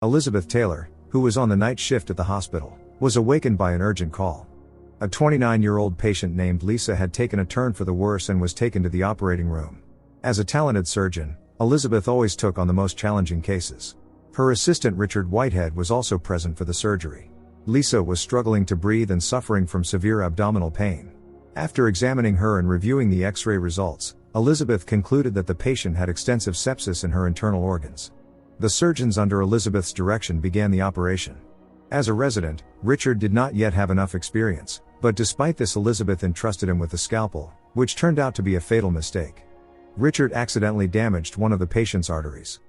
Elizabeth Taylor, who was on the night shift at the hospital, was awakened by an urgent call. A 29-year-old patient named Lisa had taken a turn for the worse and was taken to the operating room. As a talented surgeon, Elizabeth always took on the most challenging cases. Her assistant Richard Whitehead was also present for the surgery. Lisa was struggling to breathe and suffering from severe abdominal pain. After examining her and reviewing the X-ray results, Elizabeth concluded that the patient had extensive sepsis in her internal organs. The surgeons under Elizabeth's direction began the operation. As a resident, Richard did not yet have enough experience, but despite this Elizabeth entrusted him with the scalpel, which turned out to be a fatal mistake. Richard accidentally damaged one of the patient's arteries.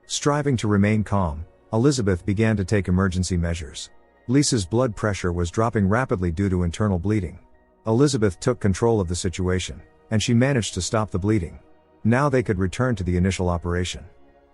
Striving to remain calm, Elizabeth began to take emergency measures. Lisa's blood pressure was dropping rapidly due to internal bleeding. Elizabeth took control of the situation, and she managed to stop the bleeding. Now they could return to the initial operation.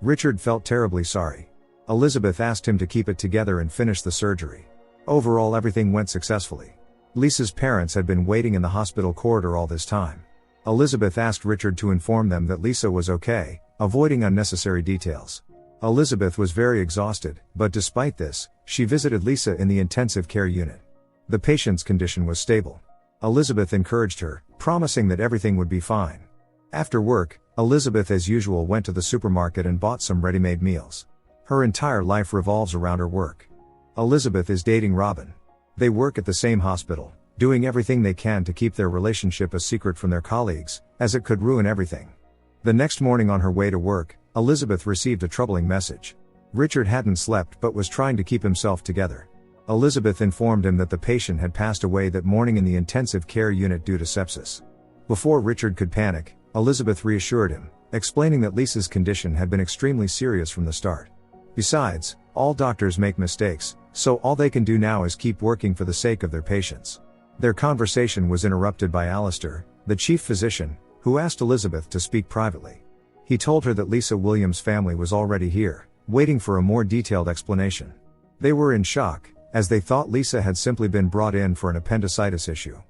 Richard felt terribly sorry. Elizabeth asked him to keep it together and finish the surgery. Overall, everything went successfully. Lisa's parents had been waiting in the hospital corridor all this time. Elizabeth asked Richard to inform them that Lisa was okay, avoiding unnecessary details. Elizabeth was very exhausted, but despite this, she visited Lisa in the intensive care unit. The patient's condition was stable. Elizabeth encouraged her, promising that everything would be fine. After work, Elizabeth as usual went to the supermarket and bought some ready-made meals. Her entire life revolves around her work. Elizabeth is dating Robin. They work at the same hospital, doing everything they can to keep their relationship a secret from their colleagues, as it could ruin everything. The next morning on her way to work, Elizabeth received a troubling message. Richard hadn't slept but was trying to keep himself together. Elizabeth informed him that the patient had passed away that morning in the intensive care unit due to sepsis. Before Richard could panic, Elizabeth reassured him, explaining that Lisa's condition had been extremely serious from the start. Besides, all doctors make mistakes, so all they can do now is keep working for the sake of their patients. Their conversation was interrupted by Alistair, the chief physician, who asked Elizabeth to speak privately. He told her that Lisa Williams' family was already here, waiting for a more detailed explanation. They were in shock, as they thought Lisa had simply been brought in for an appendicitis issue.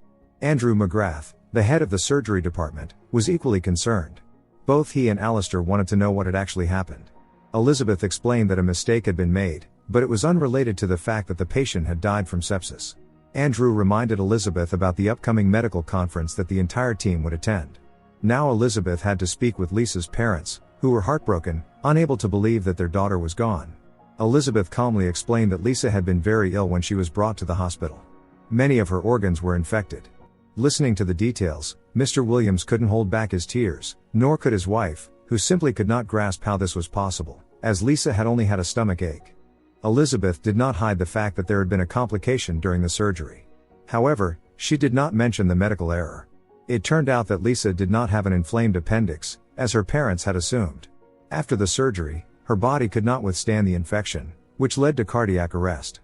Andrew McGrath, the head of the surgery department, was equally concerned. Both he and Alistair wanted to know what had actually happened. Elizabeth explained that a mistake had been made, but it was unrelated to the fact that the patient had died from sepsis. Andrew reminded Elizabeth about the upcoming medical conference that the entire team would attend. Now Elizabeth had to speak with Lisa's parents, who were heartbroken, unable to believe that their daughter was gone. Elizabeth calmly explained that Lisa had been very ill when she was brought to the hospital. Many of her organs were infected. Listening to the details, Mr. Williams couldn't hold back his tears, nor could his wife, who simply could not grasp how this was possible, as Lisa had only had a stomach ache. Elizabeth did not hide the fact that there had been a complication during the surgery. However, she did not mention the medical error. It turned out that Lisa did not have an inflamed appendix, as her parents had assumed. After the surgery, her body could not withstand the infection, which led to cardiac arrest.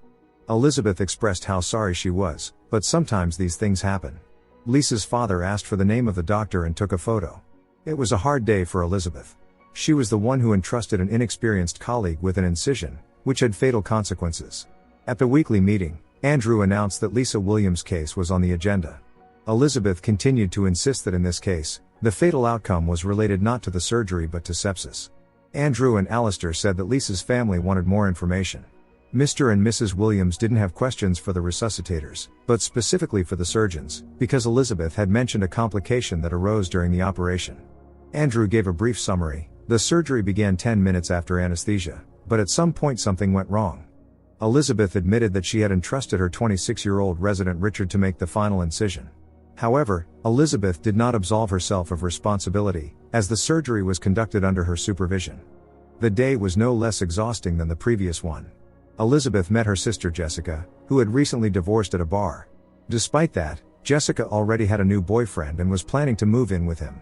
Elizabeth expressed how sorry she was, but sometimes these things happen. Lisa's father asked for the name of the doctor and took a photo. It was a hard day for Elizabeth. She was the one who entrusted an inexperienced colleague with an incision, which had fatal consequences. At the weekly meeting, Andrew announced that Lisa Williams' case was on the agenda. Elizabeth continued to insist that in this case, the fatal outcome was related not to the surgery but to sepsis. Andrew and Alistair said that Lisa's family wanted more information. Mr. and Mrs. Williams didn't have questions for the resuscitators, but specifically for the surgeons, because Elizabeth had mentioned a complication that arose during the operation. Andrew gave a brief summary. The surgery began 10 minutes after anesthesia, but at some point something went wrong. Elizabeth admitted that she had entrusted her 26-year-old resident Richard to make the final incision. However, Elizabeth did not absolve herself of responsibility, as the surgery was conducted under her supervision. The day was no less exhausting than the previous one. Elizabeth met her sister Jessica, who had recently divorced at a bar. Despite that, Jessica already had a new boyfriend and was planning to move in with him.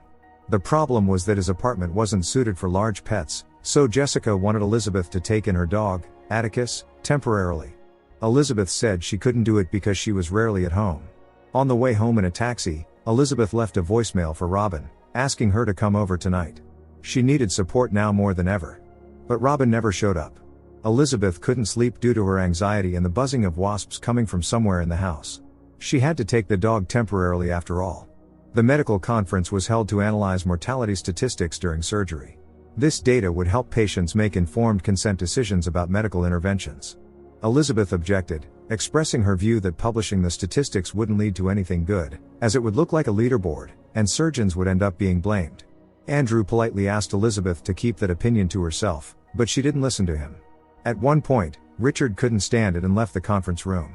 The problem was that his apartment wasn't suited for large pets, so Jessica wanted Elizabeth to take in her dog, Atticus, temporarily. Elizabeth said she couldn't do it because she was rarely at home. On the way home in a taxi, Elizabeth left a voicemail for Robin, asking her to come over tonight. She needed support now more than ever. But Robin never showed up. Elizabeth couldn't sleep due to her anxiety and the buzzing of wasps coming from somewhere in the house. She had to take the dog temporarily after all. The medical conference was held to analyze mortality statistics during surgery. This data would help patients make informed consent decisions about medical interventions. Elizabeth objected, expressing her view that publishing the statistics wouldn't lead to anything good, as it would look like a leaderboard, and surgeons would end up being blamed. Andrew politely asked Elizabeth to keep that opinion to herself, but she didn't listen to him. At one point, Richard couldn't stand it and left the conference room.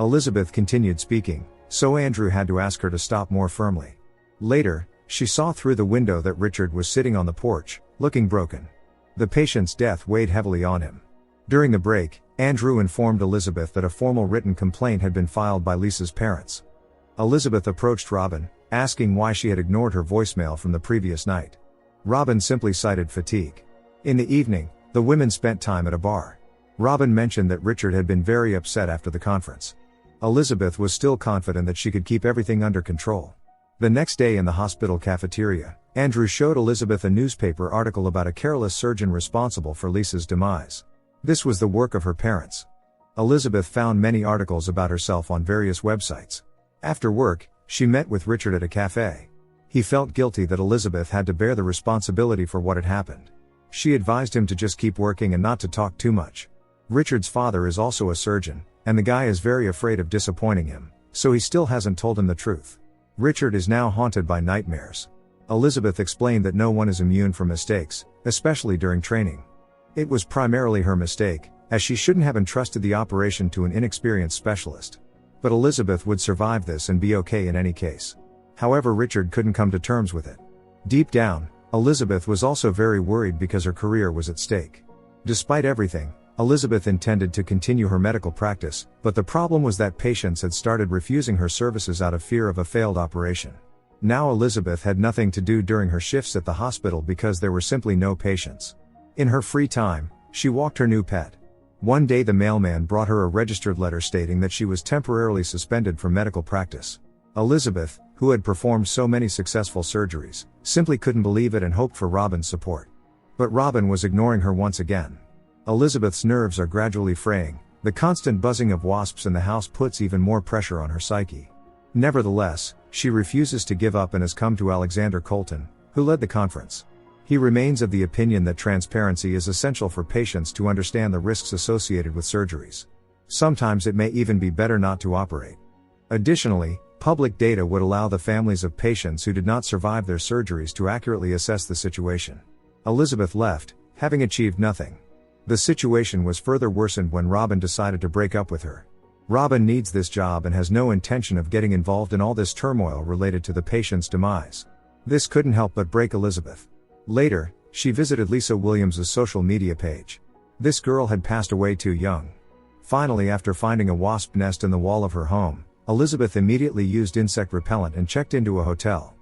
Elizabeth continued speaking, so Andrew had to ask her to stop more firmly. Later, she saw through the window that Richard was sitting on the porch, looking broken. The patient's death weighed heavily on him. During the break, Andrew informed Elizabeth that a formal written complaint had been filed by Lisa's parents. Elizabeth approached Robin, asking why she had ignored her voicemail from the previous night. Robin simply cited fatigue. In the evening, the women spent time at a bar. Robin mentioned that Richard had been very upset after the conference. Elizabeth was still confident that she could keep everything under control. The next day in the hospital cafeteria, Andrew showed Elizabeth a newspaper article about a careless surgeon responsible for Lisa's demise. This was the work of her parents. Elizabeth found many articles about herself on various websites. After work, she met with Richard at a cafe. He felt guilty that Elizabeth had to bear the responsibility for what had happened. She advised him to just keep working and not to talk too much. Richard's father is also a surgeon, and the guy is very afraid of disappointing him, so he still hasn't told him the truth. Richard is now haunted by nightmares. Elizabeth explained that no one is immune from mistakes, especially during training. It was primarily her mistake, as she shouldn't have entrusted the operation to an inexperienced specialist. But Elizabeth would survive this and be okay in any case. However, Richard couldn't come to terms with it. Deep down, Elizabeth was also very worried because her career was at stake. Despite everything, Elizabeth intended to continue her medical practice, but the problem was that patients had started refusing her services out of fear of a failed operation. Now Elizabeth had nothing to do during her shifts at the hospital because there were simply no patients. In her free time, she walked her new pet. One day the mailman brought her a registered letter stating that she was temporarily suspended from medical practice. Elizabeth, who had performed so many successful surgeries, simply couldn't believe it and hoped for Robin's support. But Robin was ignoring her once again. Elizabeth's nerves are gradually fraying. The constant buzzing of wasps in the house puts even more pressure on her psyche. Nevertheless, she refuses to give up and has come to Alexander Colton, who led the conference. He remains of the opinion that transparency is essential for patients to understand the risks associated with surgeries. Sometimes it may even be better not to operate. Additionally, public data would allow the families of patients who did not survive their surgeries to accurately assess the situation. Elizabeth left, having achieved nothing. The situation was further worsened when Robin decided to break up with her. Robin needs this job and has no intention of getting involved in all this turmoil related to the patient's demise. This couldn't help but break Elizabeth. Later, she visited Lisa Williams' social media page. This girl had passed away too young. Finally, after finding a wasp nest in the wall of her home, Elizabeth immediately used insect repellent and checked into a hotel.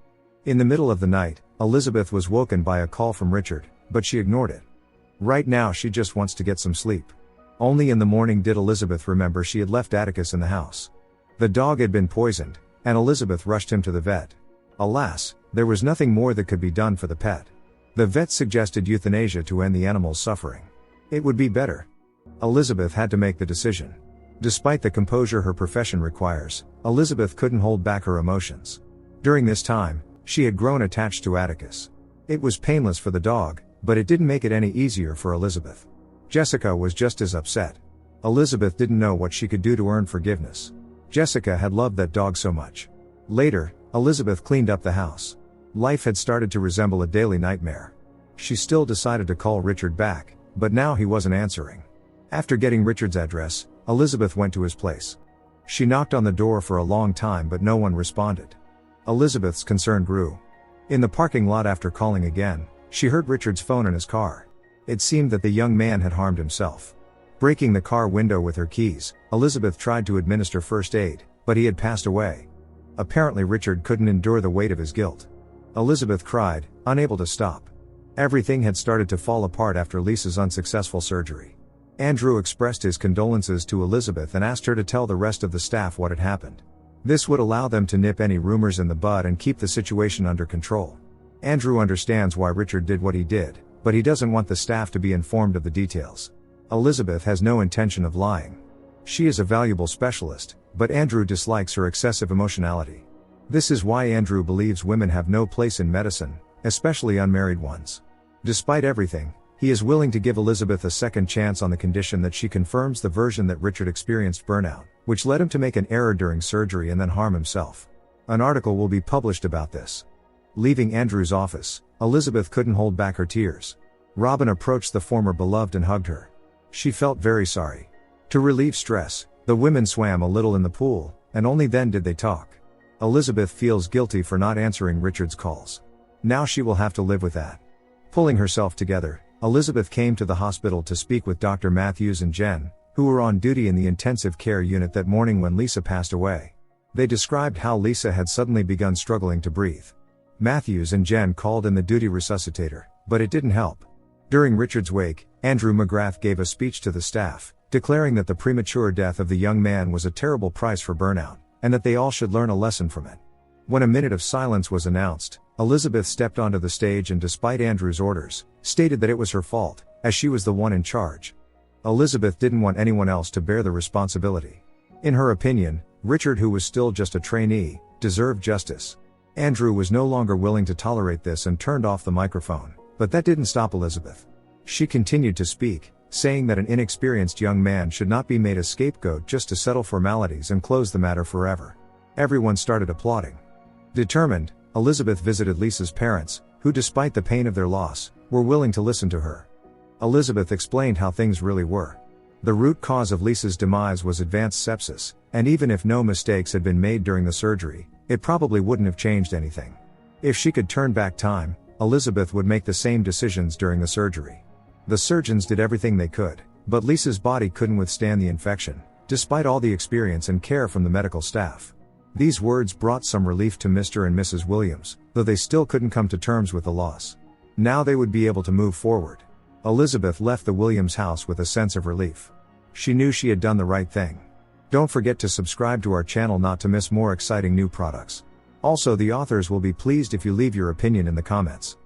In the middle of the night, Elizabeth was woken by a call from Richard, but she ignored it. Right now she just wants to get some sleep. Only in the morning did Elizabeth remember she had left Atticus in the house. The dog had been poisoned, and Elizabeth rushed him to the vet. Alas, there was nothing more that could be done for the pet. The vet suggested euthanasia to end the animal's suffering. It would be better. Elizabeth had to make the decision. Despite the composure her profession requires, Elizabeth couldn't hold back her emotions. During this time, she had grown attached to Atticus. It was painless for the dog, but it didn't make it any easier for Elizabeth. Jessica was just as upset. Elizabeth didn't know what she could do to earn forgiveness. Jessica had loved that dog so much. Later, Elizabeth cleaned up the house. Life had started to resemble a daily nightmare. She still decided to call Richard back, but now he wasn't answering. After getting Richard's address, Elizabeth went to his place. She knocked on the door for a long time but no one responded. Elizabeth's concern grew. In the parking lot after calling again, she heard Richard's phone in his car. It seemed that the young man had harmed himself. Breaking the car window with her keys, Elizabeth tried to administer first aid, but he had passed away. Apparently Richard couldn't endure the weight of his guilt. Elizabeth cried, unable to stop. Everything had started to fall apart after Lisa's unsuccessful surgery. Andrew expressed his condolences to Elizabeth and asked her to tell the rest of the staff what had happened. This would allow them to nip any rumors in the bud and keep the situation under control. Andrew understands why Richard did what he did, but he doesn't want the staff to be informed of the details. Elizabeth has no intention of lying. She is a valuable specialist, but Andrew dislikes her excessive emotionality. This is why Andrew believes women have no place in medicine, especially unmarried ones. Despite everything, he is willing to give Elizabeth a second chance on the condition that she confirms the version that Richard experienced burnout, which led him to make an error during surgery and then harm himself. An article will be published about this. Leaving Andrew's office, Elizabeth couldn't hold back her tears. Robin approached the former beloved and hugged her. She felt very sorry. To relieve stress, the women swam a little in the pool, and only then did they talk. Elizabeth feels guilty for not answering Richard's calls. Now she will have to live with that. Pulling herself together, Elizabeth came to the hospital to speak with Dr. Matthews and Jen, who were on duty in the intensive care unit that morning when Lisa passed away. They described how Lisa had suddenly begun struggling to breathe. Matthews and Jen called in the duty resuscitator, but it didn't help. During Richard's wake, Andrew McGrath gave a speech to the staff, declaring that the premature death of the young man was a terrible price for burnout, and that they all should learn a lesson from it. When a minute of silence was announced, Elizabeth stepped onto the stage and, despite Andrew's orders, stated that it was her fault, as she was the one in charge. Elizabeth didn't want anyone else to bear the responsibility. In her opinion, Richard, who was still just a trainee, deserved justice. Andrew was no longer willing to tolerate this and turned off the microphone, but that didn't stop Elizabeth. She continued to speak, saying that an inexperienced young man should not be made a scapegoat just to settle formalities and close the matter forever. Everyone started applauding. Determined, Elizabeth visited Lisa's parents, who, despite the pain of their loss, were willing to listen to her. Elizabeth explained how things really were. The root cause of Lisa's demise was advanced sepsis, and even if no mistakes had been made during the surgery, it probably wouldn't have changed anything. If she could turn back time, Elizabeth would make the same decisions during the surgery. The surgeons did everything they could, but Lisa's body couldn't withstand the infection, despite all the experience and care from the medical staff. These words brought some relief to Mr. and Mrs. Williams, though they still couldn't come to terms with the loss. Now they would be able to move forward. Elizabeth left the Williams house with a sense of relief. She knew she had done the right thing. Don't forget to subscribe to our channel not to miss more exciting new products. Also, the authors will be pleased if you leave your opinion in the comments.